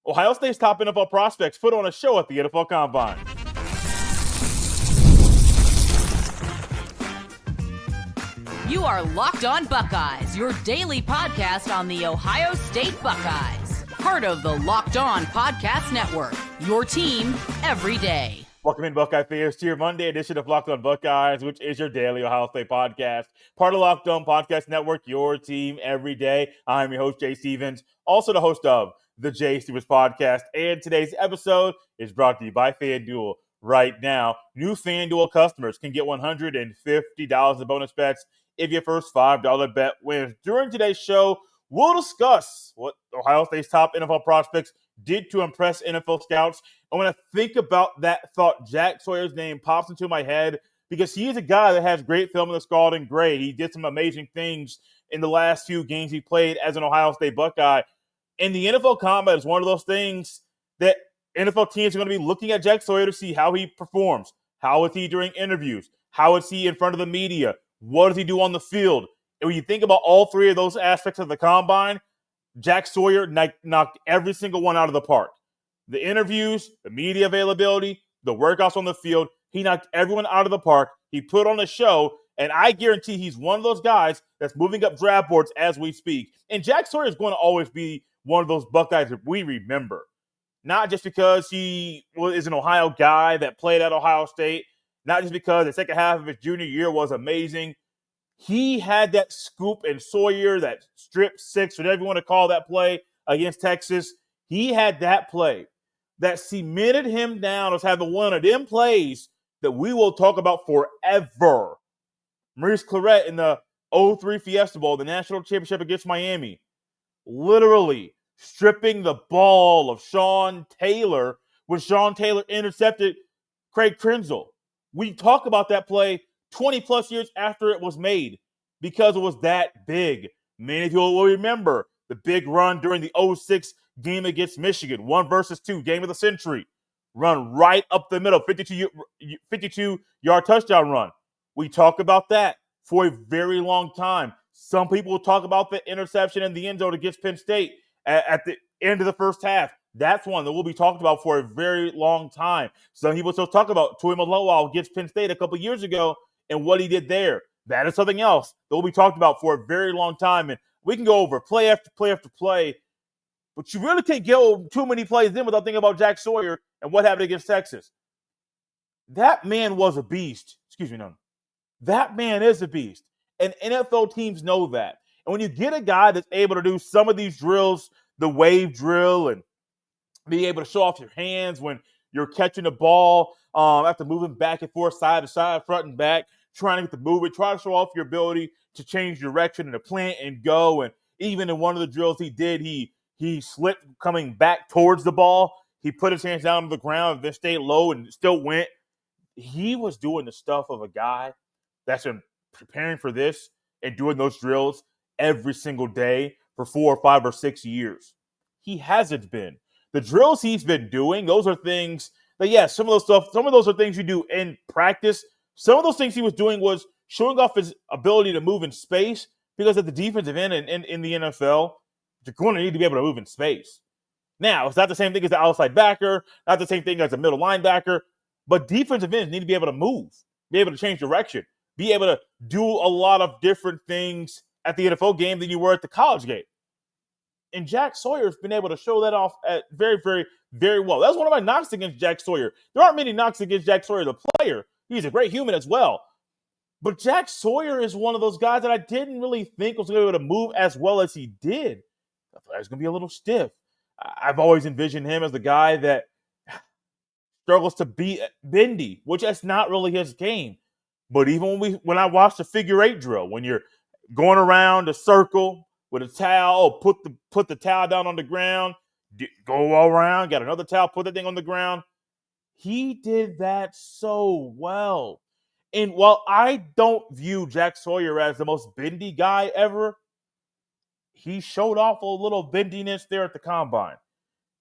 Ohio State's top NFL prospects put on a show at the NFL Combine. You are Locked On Buckeyes, your daily podcast on the Ohio State Buckeyes. Part of the Locked On Podcast Network, your team every day. Welcome in, Buckeye fans, to your Monday edition of Locked On Buckeyes, which is your daily Ohio State podcast. Part of Locked On Podcast Network, your team every day. I'm your host, Jay Stevens, also the host of the Jay Stevens Podcast. And today's episode is brought to you by FanDuel. Right now, new FanDuel customers can get $150 in bonus bets if your first $5 bet wins. During today's show, we'll discuss what Ohio State's top NFL prospects did to impress NFL scouts. And when I think about that thought, Jack Sawyer's name pops into my head because he's a guy that has great film in the scalding gray. He did some amazing things in the last few games he played as an Ohio State Buckeye. And the NFL Combine is one of those things that NFL teams are going to be looking at Jack Sawyer to see how he performs. How is he during interviews? How is he in front of the media? What does he do on the field? And when you think about all three of those aspects of the Combine, Jack Sawyer knocked every single one out of the park. The interviews, the media availability, the workouts on the field, he knocked everyone out of the park. He put on a show, and I guarantee he's one of those guys that's moving up draft boards as we speak. And Jack Sawyer is going to always be one of those Buckeyes that we remember. Not just because he is an Ohio guy that played at Ohio State, not just because the second half of his junior year was amazing. He had that scoop and Sawyer, that strip six, whatever you want to call that play against Texas. He had that play that cemented him down as having one of them plays that we will talk about forever. Maurice Clarett in the 03 Fiesta Bowl, the national championship against Miami, literally stripping the ball of Sean Taylor when Sean Taylor intercepted Craig Krenzel. We talk about that play 20-plus years after it was made because it was that big. Many of you will remember the big run during the 06 game against Michigan, 1-2, game of the century. Run right up the middle, 52-yard touchdown run. We talk about that for a very long time. Some people will talk about the interception in the end zone against Penn State at the end of the first half. That's one that will be talked about for a very long time. Some people still talk about Tuimoloau against Penn State a couple years ago and what he did there. That is something else that will be talked about for a very long time. And we can go over play after play after play, but you really can't go too many plays in without thinking about Jack Sawyer and what happened against Texas. That man was a beast. That man is a beast. And NFL teams know that. And when you get a guy that's able to do some of these drills, the wave drill, and be able to show off your hands when you're catching the ball after moving back and forth, side to side, front and back, trying to get the movement, try to show off your ability to change direction and to plant and go. And even in one of the drills he did, he slipped coming back towards the ball. He put his hands down on the ground, then stayed low and still went. He was doing the stuff of a guy that's been preparing for this and doing those drills every single day for 4 or 5 or 6 years. He hasn't been. The drills he's been doing, those are things that, yes, some of those are things you do in practice. Some of those things he was doing was showing off his ability to move in space because at the defensive end in the NFL, you're going to need to be able to move in space. Now, it's not the same thing as the outside backer, not the same thing as a middle linebacker, but defensive ends need to be able to move, be able to change direction, be able to do a lot of different things at the NFL game than you were at the college game. And Jack Sawyer's been able to show that off at very, very, very well. That's one of my knocks against Jack Sawyer. There aren't many knocks against Jack Sawyer, the player. He's a great human as well. But Jack Sawyer is one of those guys that I didn't really think was going to be able to move as well as he did. I thought he was going to be a little stiff. I've always envisioned him as the guy that struggles to beat bendy, which that's not really his game. But even when I watch the figure eight drill, when you're going around a circle with a towel, put the towel down on the ground, go all around, got another towel, put the thing on the ground. He did that so well. And while I don't view Jack Sawyer as the most bendy guy ever, he showed off a little bendiness there at the Combine.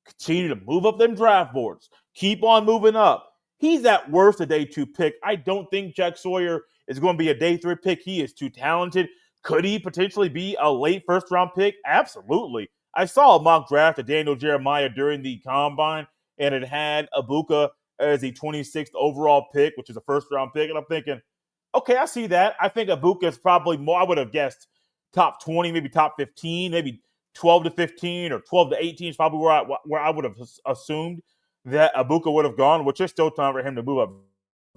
Continue to move up them draft boards. Keep on moving up. He's at worst a day 2 pick. I don't think Jack Sawyer is going to be a day 3 pick. He is too talented. Could he potentially be a late first-round pick? Absolutely. I saw a mock draft of Daniel Jeremiah during the combine, and it had Ibuka as the 26th overall pick, which is a first-round pick. And I'm thinking, okay, I see that. I think Ibuka is probably more, I would have guessed top 20, maybe top 15, maybe 12 to 15 or 12 to 18 is probably where I would have assumed that Ibuka would have gone, which is still time for him to move up.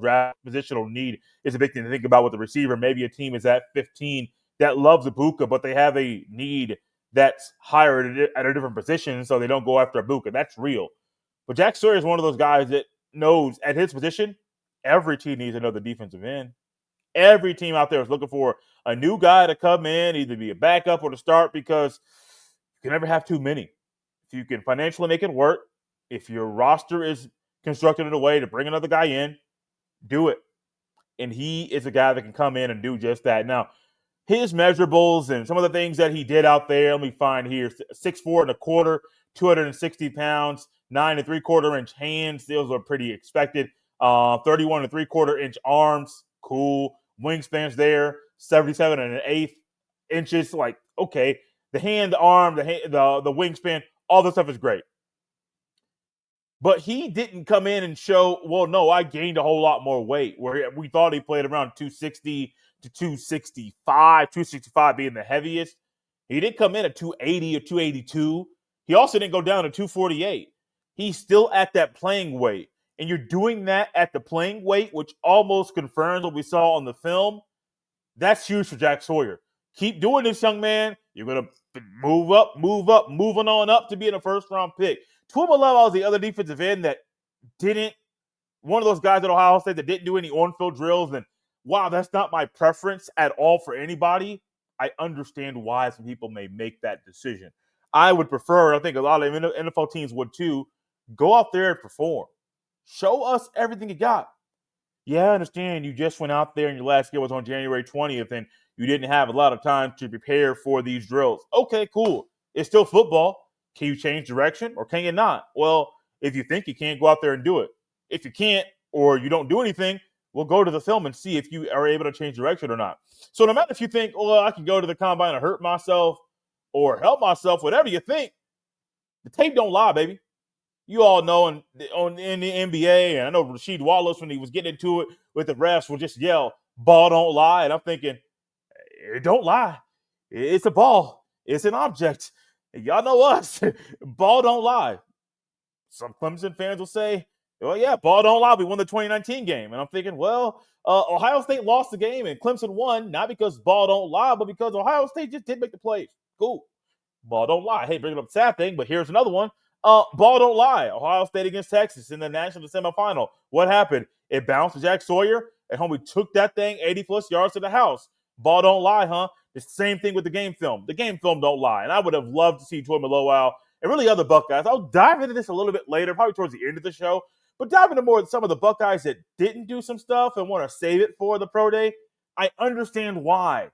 Draft positional need is a big thing to think about with the receiver. Maybe a team is at 15 that loves Ibuka, but they have a need that's higher at a different position, so they don't go after Ibuka. That's real. But Jack Sawyer is one of those guys that knows at his position, every team needs another defensive end. Every team out there is looking for a new guy to come in, either be a backup or to start, because you can never have too many. If you can financially make it work, if your roster is constructed in a way to bring another guy in, do it. And he is a guy that can come in and do just that. Now, his measurables and some of the things that he did out there, let me find here. 6'4" and a quarter, 260 pounds, 9 3/4 inch hands. Those are pretty expected. 31 3/4 inch arms. Cool. Wingspans there, 77 1/8 inches. Like, okay. The hand, the arm, the wingspan, all this stuff is great. But he didn't come in and show, well, no, I gained a whole lot more weight, where we thought he played around 260 to 265 being the heaviest. He did come in at 280 or 282. He also didn't go down to 248. He's still at that playing weight. And you're doing that at the playing weight, which almost confirms what we saw on the film. That's huge for Jack Sawyer. Keep doing this, young man. You're going to moving on up to being a first-round pick. Tuimaleva was the other defensive end that didn't, one of those guys at Ohio State that didn't do any on-field drills. And wow, that's not my preference at all for anybody. I understand why some people may make that decision. I would prefer, I think a lot of NFL teams would too, go out there and perform. Show us everything you got. Yeah, I understand you just went out there and your last game was on January 20th and you didn't have a lot of time to prepare for these drills. Okay, cool. It's still football. Can you change direction or can you not? Well, if you think you can't, go out there and do it. If you can't or you don't do anything, we'll go to the film and see if you are able to change direction or not. So no matter if you think, well, I can go to the combine and hurt myself or help myself, whatever you think, the tape don't lie, baby. You all know in the NBA, and I know Rasheed Wallace, when he was getting into it with the refs, will just yell, ball don't lie. And I'm thinking, it don't lie. It's a ball. It's an object. Y'all know us. Ball don't lie. Some Clemson fans will say, well, yeah, ball don't lie. We won the 2019 game. And I'm thinking, well, Ohio State lost the game and Clemson won, not because ball don't lie, but because Ohio State just didn't make the plays. Cool. Ball don't lie. Hey, bringing up a sad thing, but here's another one. Ball don't lie. Ohio State against Texas in the national semifinal. What happened? It bounced to Jack Sawyer, and homie took that thing 80-plus yards to the house. Ball don't lie, huh? It's the same thing with the game film. The game film don't lie. And I would have loved to see Troy Malowau and really other Buckeyes. I'll dive into this a little bit later, probably towards the end of the show, but dive into more of some of the Buckeyes that didn't do some stuff and want to save it for the pro day. I understand why.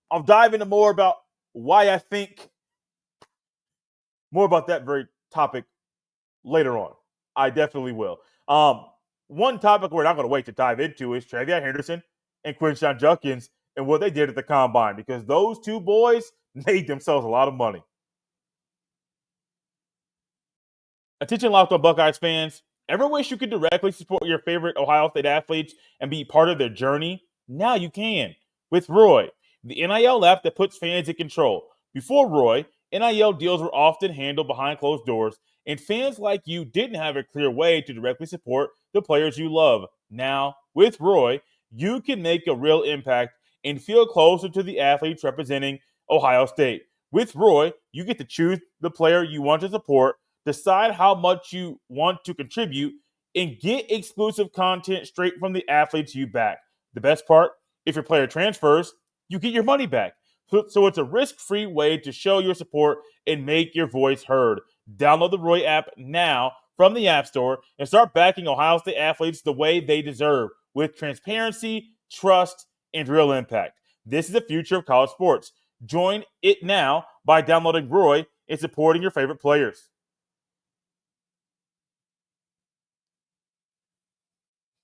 I'll dive into more about why I think more about that very topic later on. I definitely will. One topic we're not going to wait to dive into is Treveyon Henderson and Quinshon Judkins and what they did at the combine, because those two boys made themselves a lot of money. Attention Locked On Buckeyes fans, ever wish you could directly support your favorite Ohio State athletes and be part of their journey? Now you can with Roy, the NIL app that puts fans in control. Before Roy, NIL deals were often handled behind closed doors, and fans like you didn't have a clear way to directly support the players you love. Now, with Roy, you can make a real impact and feel closer to the athletes representing Ohio State. With Roy, you get to choose the player you want to support, decide how much you want to contribute, and get exclusive content straight from the athletes you back. The best part, if your player transfers, you get your money back. So it's a risk-free way to show your support and make your voice heard. Download the Roy app now from the App Store and start backing Ohio State athletes the way they deserve, with transparency, trust, and real impact. This is the future of college sports. Join it now by downloading Roy and supporting your favorite players.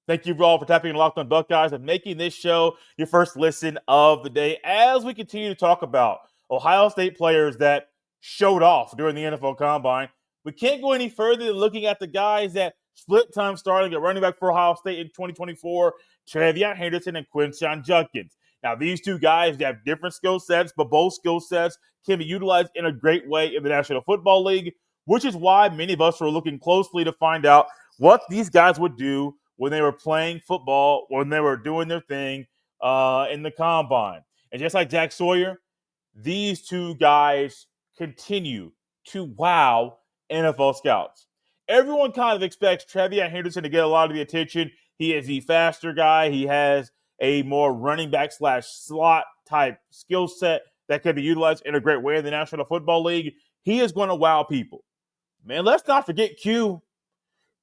Thank you all for tapping into Locked On Buckeyes and making this show your first listen of the day as we continue to talk about Ohio State players that showed off during the NFL Combine. We can't go any further than looking at the guys that split time starting at running back for Ohio State in 2024, Treveyon Henderson and Quinshon Judkins. Now, these two guys have different skill sets, but both skill sets can be utilized in a great way in the National Football League, which is why many of us were looking closely to find out what these guys would do when they were playing football, when they were doing their thing in the Combine. And just like Jack Sawyer, these two guys continue to wow NFL scouts. Everyone kind of expects Treveyon Henderson to get a lot of the attention. He is the faster guy. He has a more running back / slot type skill set that can be utilized in a great way in the National Football League. He is going to wow people. Man, let's not forget Q.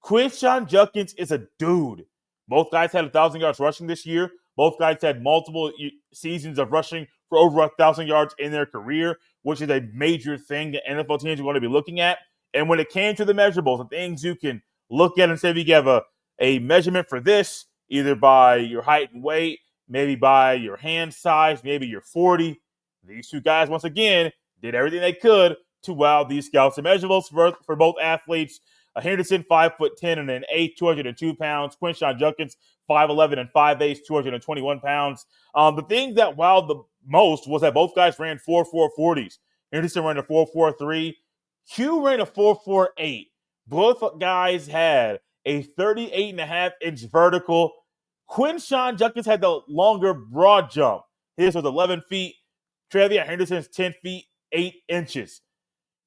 Quinshon Judkins is a dude. Both guys had 1,000 yards rushing this year. Both guys had multiple seasons of rushing for over 1,000 yards in their career, which is a major thing that NFL teams are going to be looking at. And when it came to the measurables, the things you can look at and say, if you have a measurement for this, either by your height and weight, maybe by your hand size, maybe your 40, these two guys, once again, did everything they could to wow these scouts and measurables for both athletes. Henderson, 5'10" and an 8, 202 pounds. Quinshon Judkins, 5'11" and 5'8", 221 pounds. The thing that wowed the most was that both guys ran 4.4 40s. Henderson ran a 4.43. Q ran a 4.48. Both guys had a 38.5-inch vertical. Quinshon Judkins had the longer broad jump. His was 11 feet. Treveyon Henderson's 10 feet, 8 inches.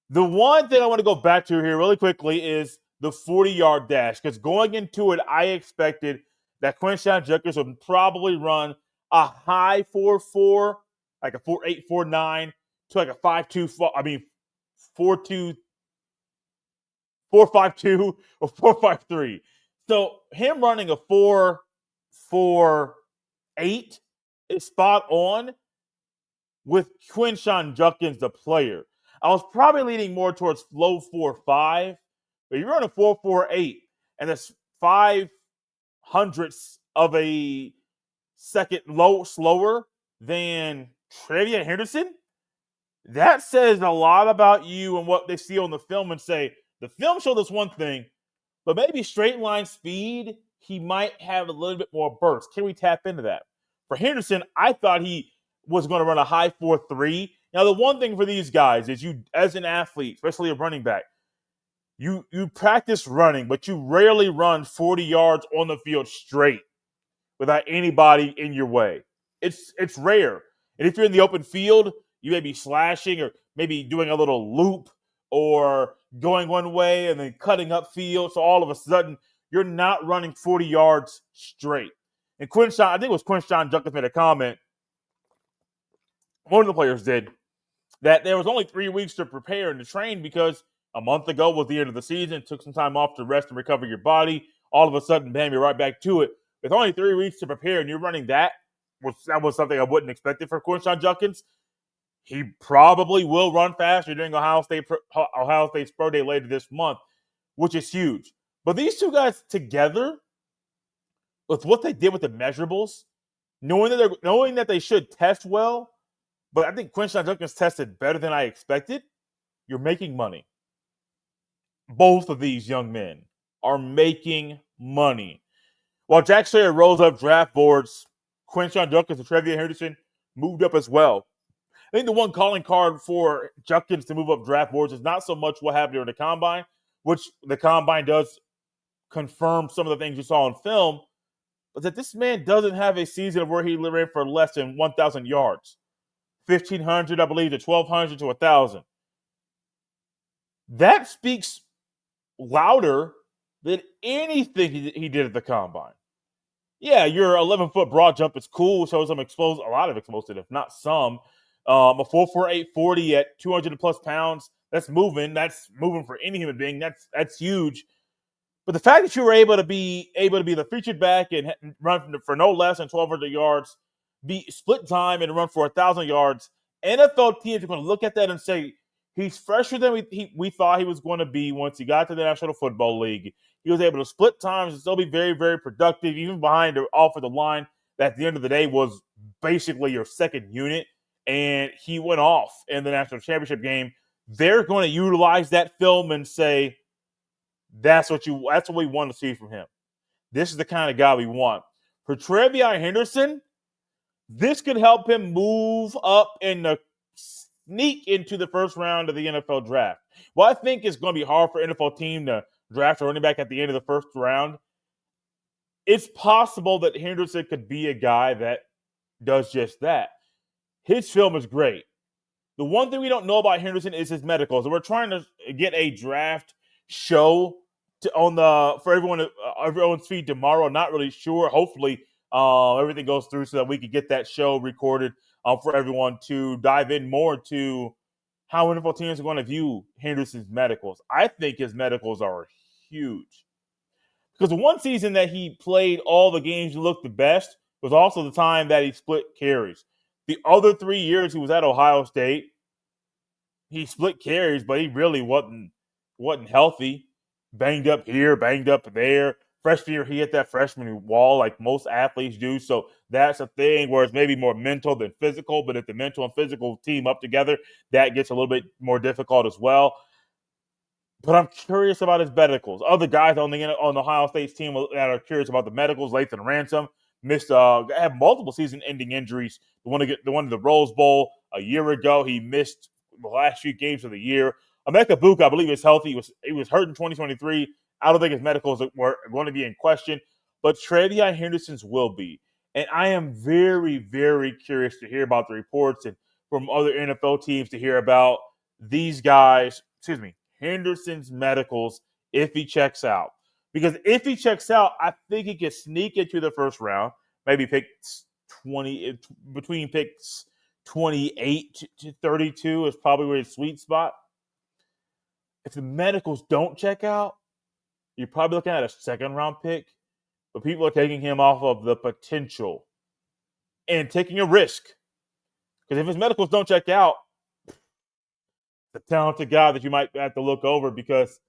The one thing I want to go back to here really quickly is the 40-yard dash, because going into it, I expected that Quinshon Judkins would probably run a high 4.4, like a 4.8, 4.9, to like a 5.2, 4.2, 4.52 or 4.53. So him running a 4.48 is spot on with Quinshon Judkins, the player. I was probably leaning more towards low 4.5, but you run a 4.48 and it's 0.05 of a second slower than Treveyon Henderson. That says a lot about you and what they see on the film and say, the film showed us one thing, but maybe straight line speed, he might have a little bit more burst. Can we tap into that? For Henderson, I thought he was going to run a high 4.3. Now, the one thing for these guys is you, as an athlete, especially a running back, you practice running, but you rarely run 40 yards on the field straight without anybody in your way. It's rare. And if you're in the open field, you may be slashing or maybe doing a little loop or going one way and then cutting up field. So all of a sudden, you're not running 40 yards straight. And Quinshon, I think it was Quinshon Judkins made a comment, one of the players did, that there was only 3 weeks to prepare and to train because a month ago was the end of the season, took some time off to rest and recover your body. All of a sudden, bam, you're right back to it. With only 3 weeks to prepare and you're running that was something I wouldn't expect it for Quinshon Judkins. He probably will run faster during Ohio State's Pro Day later this month, which is huge. But these two guys together, with what they did with the measurables, knowing that they should test well, but I think Quinshon Judkins tested better than I expected, you're making money. Both of these young men are making money. While Jack Sawyer rose up draft boards, Quinshon Judkins and Treveyon Henderson moved up as well. I think the one calling card for Judkins to move up draft boards is not so much what happened during the Combine, which the Combine does confirm some of the things you saw on film, but that this man doesn't have a season where he ran for less than 1,000 yards. 1,500, I believe, to 1,200 to 1,000. That speaks louder than anything he did at the Combine. Yeah, your 11-foot broad jump is cool, shows some a lot of explosive, if not some. A 4.48 40 at 200-plus pounds, that's moving. That's moving for any human being. That's huge. But the fact that you were able to be the featured back and run for no less than 1,200 yards, be split time and run for 1,000 yards, NFL teams are going to look at that and say, he's fresher than we thought he was going to be once he got to the National Football League. He was able to split times and still be very, very productive, even behind the offensive line that at the end of the day was basically your second unit. And he went off in the national championship game they're going to utilize that film and say, that's what we want to see from him. This is the kind of guy we want. For Treveyon Henderson, this could help him move up and sneak into the first round of the NFL draft. Well, I think it's going to be hard for an NFL team to draft a running back at the end of the first round. It's possible that Henderson could be a guy that does just that. His film is great. The one thing we don't know about Henderson is his medicals. And we're trying to get a draft show for everyone's feed tomorrow. Not really sure. Hopefully, everything goes through so that we can get that show recorded for everyone to dive in more to how NFL teams are going to view Henderson's medicals. I think his medicals are huge. Because the one season that he played all the games he looked the best was also the time that he split carries. The other 3 years he was at Ohio State, he split carries, but he really wasn't healthy. Banged up here, banged up there. Freshman year, he hit that freshman wall like most athletes do. So that's a thing where it's maybe more mental than physical. But if the mental and physical team up together, that gets a little bit more difficult as well. But I'm curious about his medicals. Other guys on the Ohio State's team that are curious about the medicals, Lathan Ransom, had multiple season-ending injuries. The one at the Rose Bowl a year ago, he missed the last few games of the year. Emeka Buka, I believe, is healthy. He was hurt in 2023. I don't think his medicals were going to be in question, but Treveyon Henderson's will be. And I am very, very curious to hear about the reports and from other NFL teams to hear about these guys, Henderson's medicals if he checks out. Because if he checks out, I think he can sneak into the first round, maybe between picks 28 to 32 is probably where his sweet spot. If the medicals don't check out, you're probably looking at a second-round pick, but people are taking him off of the potential and taking a risk. Because if his medicals don't check out, the talented guy that you might have to look over because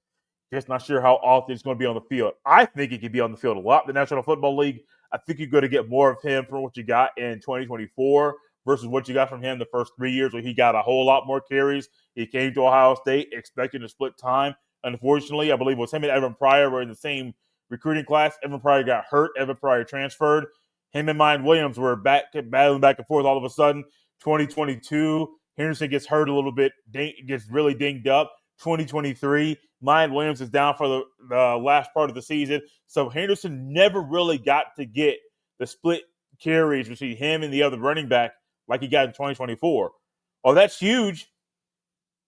you're just not sure how often he's going to be on the field. I think he could be on the field a lot. The National Football League, I think you're going to get more of him from what you got in 2024 versus what you got from him the first 3 years where he got a whole lot more carries. He came to Ohio State expecting to split time. Unfortunately, I believe it was him and Evan Pryor were in the same recruiting class. Evan Pryor got hurt. Evan Pryor transferred. Him and Miyan Williams were battling back and forth all of a sudden. 2022, Henderson gets hurt a little bit, gets really dinged up. 2023, Miyan Williams is down for the last part of the season. So Henderson never really got to get the split carries between him and the other running back like he got in 2024. Oh, that's huge.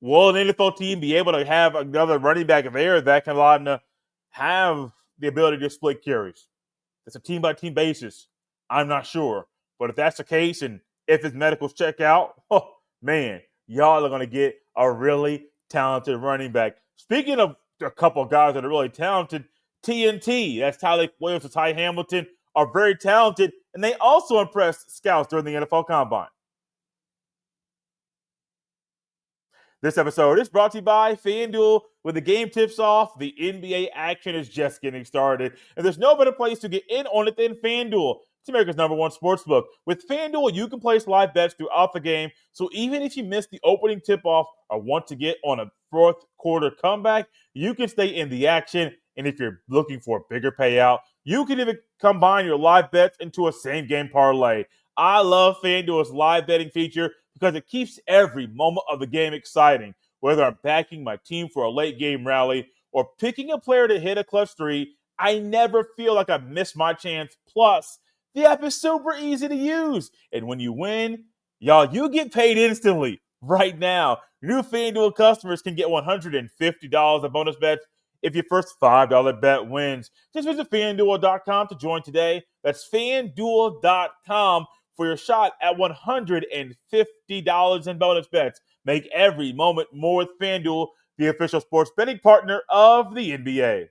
Will an NFL team be able to have another running back there that can allow them to have the ability to split carries? It's a team-by-team basis. I'm not sure. But if that's the case and if his medicals check out, oh, man, y'all are going to get a really talented running back. Speaking of a couple of guys that are really talented, TNT, that's Tyler Williams and Ty Hamilton, are very talented, and they also impressed scouts during the NFL Combine. This episode is brought to you by FanDuel. When the game tips off, the NBA action is just getting started, and there's no better place to get in on it than FanDuel. It's America's #1 sportsbook. With FanDuel, you can place live bets throughout the game, so even if you miss the opening tip-off or want to get on a fourth quarter comeback, you can stay in the action. And if you're looking for a bigger payout, you can even combine your live bets into a same-game parlay. I love FanDuel's live betting feature because it keeps every moment of the game exciting. Whether I'm backing my team for a late-game rally or picking a player to hit a clutch three, I never feel like I missed my chance. Plus, the app is super easy to use. And when you win, y'all, you get paid instantly. Right now, new FanDuel customers can get $150 in bonus bets if your first $5 bet wins. Just visit FanDuel.com to join today. That's FanDuel.com for your shot at $150 in bonus bets. Make every moment more with FanDuel, the official sports betting partner of the NBA.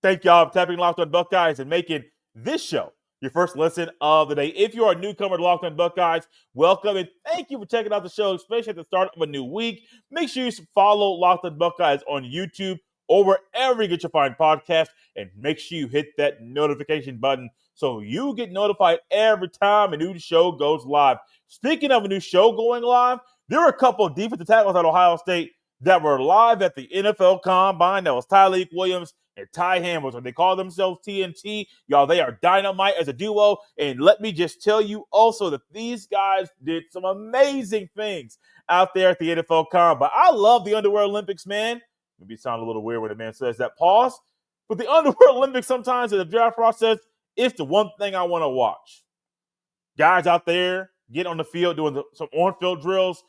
Thank y'all for tapping Locked On Buckeyes and making this show your first listen of the day. If you are a newcomer to Locked On Buckeyes, welcome and thank you for checking out the show, especially at the start of a new week. Make sure you follow Locked On Buckeyes on YouTube or wherever you get your fine podcast. And make sure you hit that notification button so you get notified every time a new show goes live. Speaking of a new show going live, there were a couple of defensive tackles at Ohio State that were live at the NFL Combine. That was Tyleik Williams and Ty Hamilton. They call themselves TNT. Y'all, they are dynamite as a duo. And let me just tell you also that these guys did some amazing things out there at the NFL Combine. I love the Underwear Olympics, man. Maybe it sounds a little weird when a man says that. Pause. But the Underwear Olympics sometimes in the draft process, it's the one thing I want to watch. Guys out there getting on the field, doing some on-field drills.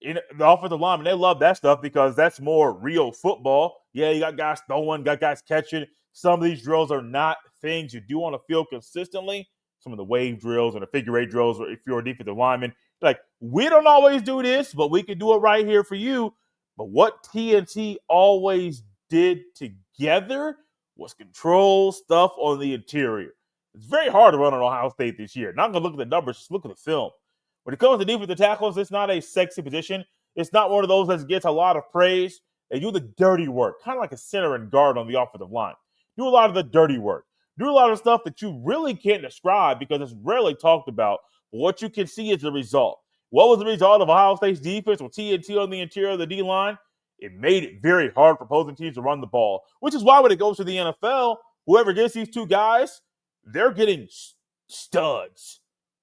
In the offensive linemen, they love that stuff because that's more real football. Yeah, you got guys throwing, got guys catching. Some of these drills are not things you do on the field consistently. Some of the wave drills and the figure eight drills, or if you're a defensive lineman, like, we don't always do this, but we can do it right here for you. But what TNT always did together was control stuff on the interior. It's very hard to run on Ohio State this year. Not going to look at the numbers, just look at the film. When it comes to defensive tackles, it's not a sexy position. It's not one of those that gets a lot of praise. They do the dirty work, kind of like a center and guard on the offensive line. Do a lot of the dirty work. Do a lot of stuff that you really can't describe because it's rarely talked about. But what you can see is the result. What was the result of Ohio State's defense with TNT on the interior of the D-line? It made it very hard for opposing teams to run the ball, which is why when it goes to the NFL, whoever gets these two guys, they're getting studs.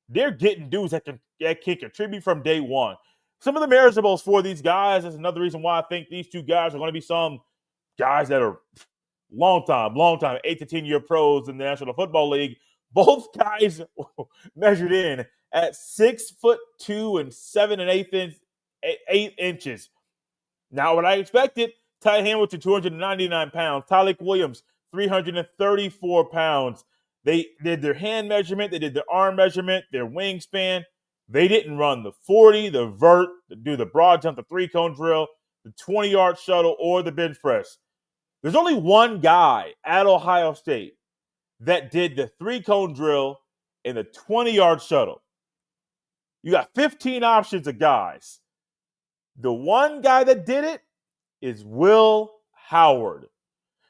They're getting dudes that can contribute from day one. Some of the marriageables for these guys is another reason why I think these two guys are going to be some guys that are long time, 8 to 10 year pros in the National Football League. Both guys measured in at 6'2" and 7 8 inches. Now, what I expected, Ty Hamilton, 299 pounds. Tyleik Williams, 334 pounds. They did their hand measurement. They did their arm measurement, their wingspan. They didn't run the 40, the vert, do the broad jump, the three-cone drill, the 20-yard shuttle, or the bench press. There's only one guy at Ohio State that did the three-cone drill and the 20-yard shuttle. You got 15 options of guys. The one guy that did it is Will Howard.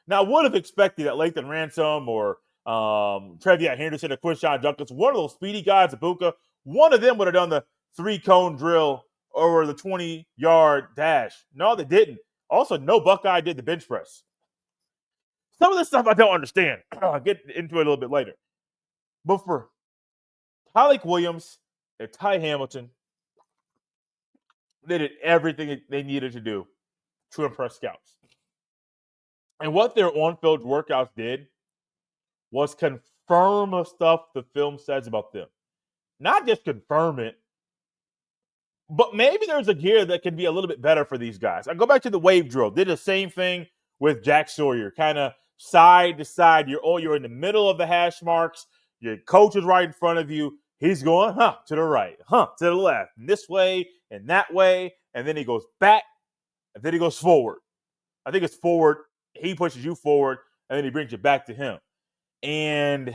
Now, I would have expected that Lathan Ransom or Treveyon Henderson or Quinshon Judkins, one of those speedy guys, Ibuka, one of them would have done the three-cone drill or the 20-yard dash. No, they didn't. Also, no Buckeye did the bench press. Some of this stuff I don't understand. I'll get into it a little bit later. But for Tyleik Williams and Ty Hamilton, they did everything they needed to do to impress scouts. And what their on-field workouts did was confirm the stuff the film says about them. Not just confirm it, but maybe there's a gear that can be a little bit better for these guys. I go back to the wave drill. Did the same thing with Jack Sawyer, kind of side to side. You're in the middle of the hash marks. Your coach is right in front of you. He's going, to the right, to the left, and this way and that way. And then he goes back, and then he goes forward. I think it's forward. He pushes you forward, and then he brings you back to him. And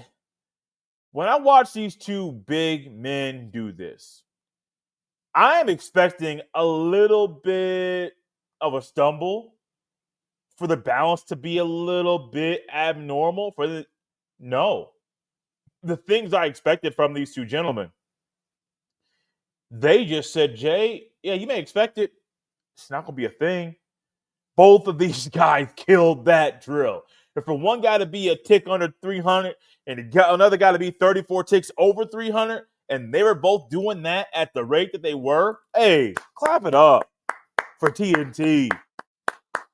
when I watch these two big men do this, I am expecting a little bit of a stumble, for the balance to be a little bit abnormal. No. The things I expected from these two gentlemen, they just said, Jay, yeah, you may expect it. It's not going to be a thing. Both of these guys killed that drill. And for one guy to be a tick under 300 and another guy to be 34 ticks over 300, and they were both doing that at the rate that they were, hey, clap it up for TNT.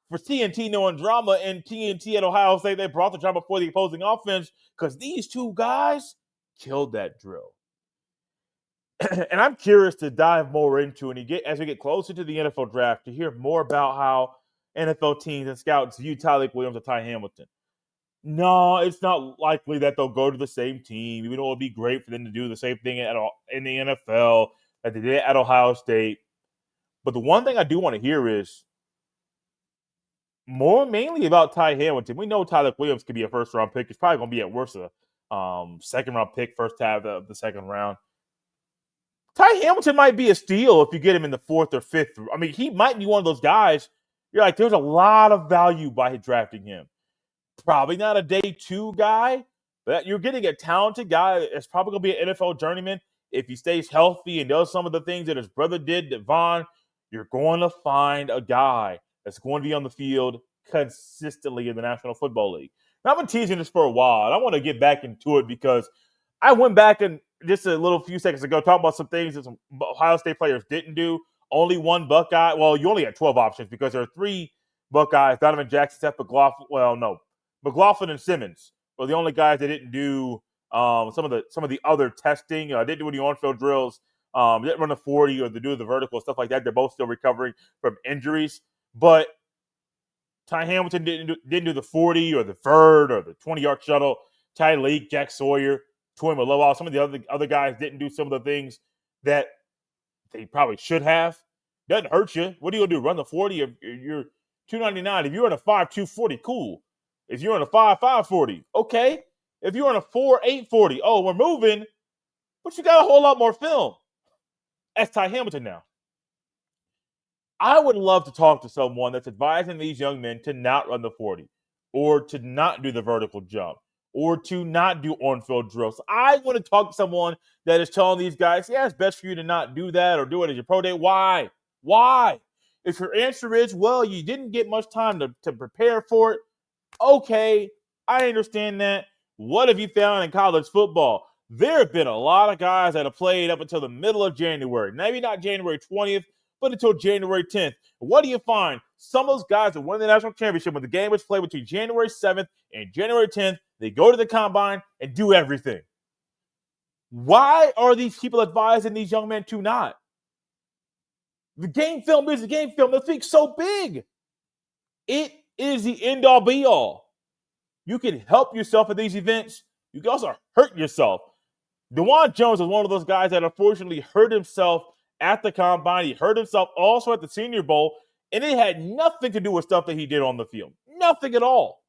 For TNT knowing drama, and TNT at Ohio State, they brought the drama for the opposing offense because these two guys killed that drill. And I'm curious to dive more into it as we get closer to the NFL draft to hear more about how NFL teams and scouts view Tyleik Williams and Ty Hamilton. No, it's not likely that they'll go to the same team, even though it would be great for them to do the same thing in the NFL that they did at Ohio State. But the one thing I do want to hear is mainly about Ty Hamilton. We know Tyleik Williams could be a first-round pick. It's probably going to be at worst a second-round pick, first half of the second round. Ty Hamilton might be a steal if you get him in the fourth or fifth. I mean, he might be one of those guys You're like, there's a lot of value by drafting him. Probably not a day 2 guy, but you're getting a talented guy that's probably going to be an NFL journeyman. If he stays healthy and does some of the things that his brother did, Devon, you're going to find a guy that's going to be on the field consistently in the National Football League. Now, I've been teasing this for a while, and I want to get back into it because I went back and just a little few seconds ago talked about some things that some Ohio State players didn't do. Only one Buckeye. Well, you only had 12 options because there are 3 Buckeyes, Donovan Jackson, Seth McLaughlin. Well, no, McLaughlin and Simmons were the only guys that didn't do some of the other testing. Didn't do any on-field drills. Didn't run the 40 or do the vertical stuff like that. They're both still recovering from injuries. But Ty Hamilton didn't do the 40 or the vert or the 20-yard shuttle. Ty Lee, Jack Sawyer, Troy Malowau. Some of the other guys didn't do some of the things that they probably should have. Doesn't hurt you. What are you gonna do? Run the 40? If you're 299. If you're in a 5.2 40, cool. If you're in a 5.5 40, okay. If you're in a 4.8 40, oh, we're moving, but you got a whole lot more film. That's Ty Hamilton now. I would love to talk to someone that's advising these young men to not run the 40 or to not do the vertical jump or to not do on-field drills. I want to talk to someone that is telling these guys, yeah, it's best for you to not do that or do it as your pro day. Why? Why? If your answer is, well, you didn't get much time to prepare for it, okay, I understand that. What have you found in college football? There have been a lot of guys that have played up until the middle of January. Maybe not January 20th, but until January 10th. What do you find? Some of those guys that won the national championship when the game was played between January 7th and January 10th, they go to the combine and do everything. Why are these people advising these young men to not? The game film is the game film. The thing's so big. It is the end-all, be-all. You can help yourself at these events. You can also hurt yourself. DeJuan Jones is one of those guys that unfortunately hurt himself at the combine. He hurt himself also at the Senior Bowl, and it had nothing to do with stuff that he did on the field. Nothing at all.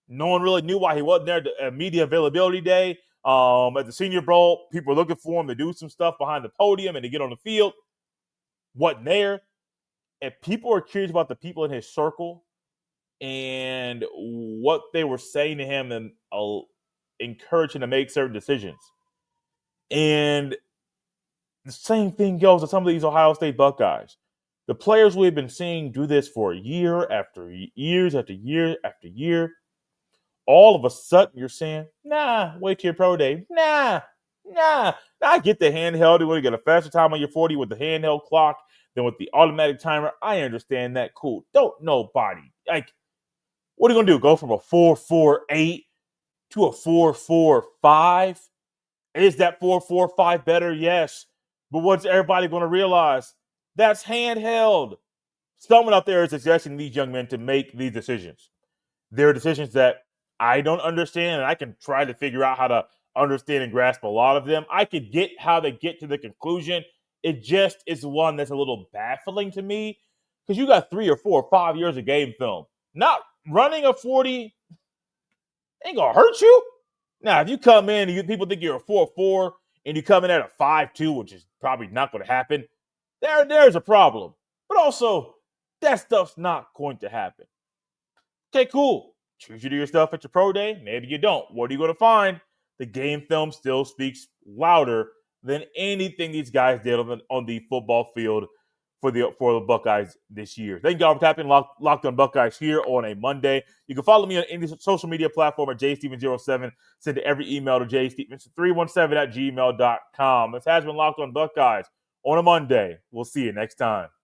No one really knew why he wasn't there at media availability day. At the Senior Bowl, people were looking for him to do some stuff behind the podium and to get on the field. Wasn't there. And people are curious about the people in his circle and what they were saying to him and encourage him to make certain decisions. And the same thing goes to some of these Ohio State Buckeyes. The players we've been seeing do this for year after years after year after year. All of a sudden, you're saying, nah, wait till your pro day. Nah. I get the handheld. You want to get a faster time on your 40 with the handheld clock than with the automatic timer. I understand that. Cool. Don't nobody. Like, what are you going to do? Go from a 4.48 to a 4.45? Is that 4.45 better? Yes. But what's everybody going to realize? That's handheld. Someone out there is suggesting these young men to make these decisions. There are decisions that I don't understand, and I can try to figure out how to understand and grasp a lot of them. I could get how they get to the conclusion. It just is one that's a little baffling to me because you got 3 or 4 or 5 years of game film. Not running a 40 ain't going to hurt you. Now, if you come in and people think you're a 4.4 and you come in at a 5.2, which is probably not going to happen, there's a problem. But also, that stuff's not going to happen. Okay, cool. Choose you to do your stuff at your pro day. Maybe you don't. What are you going to find? The game film still speaks louder than anything these guys did on the football field for the Buckeyes this year. Thank you all for tapping Locked On Buckeyes here on a Monday. You can follow me on any social media platform at jstevens07. Send every email to jstevens317@gmail.com. This has been Locked On Buckeyes on a Monday. We'll see you next time.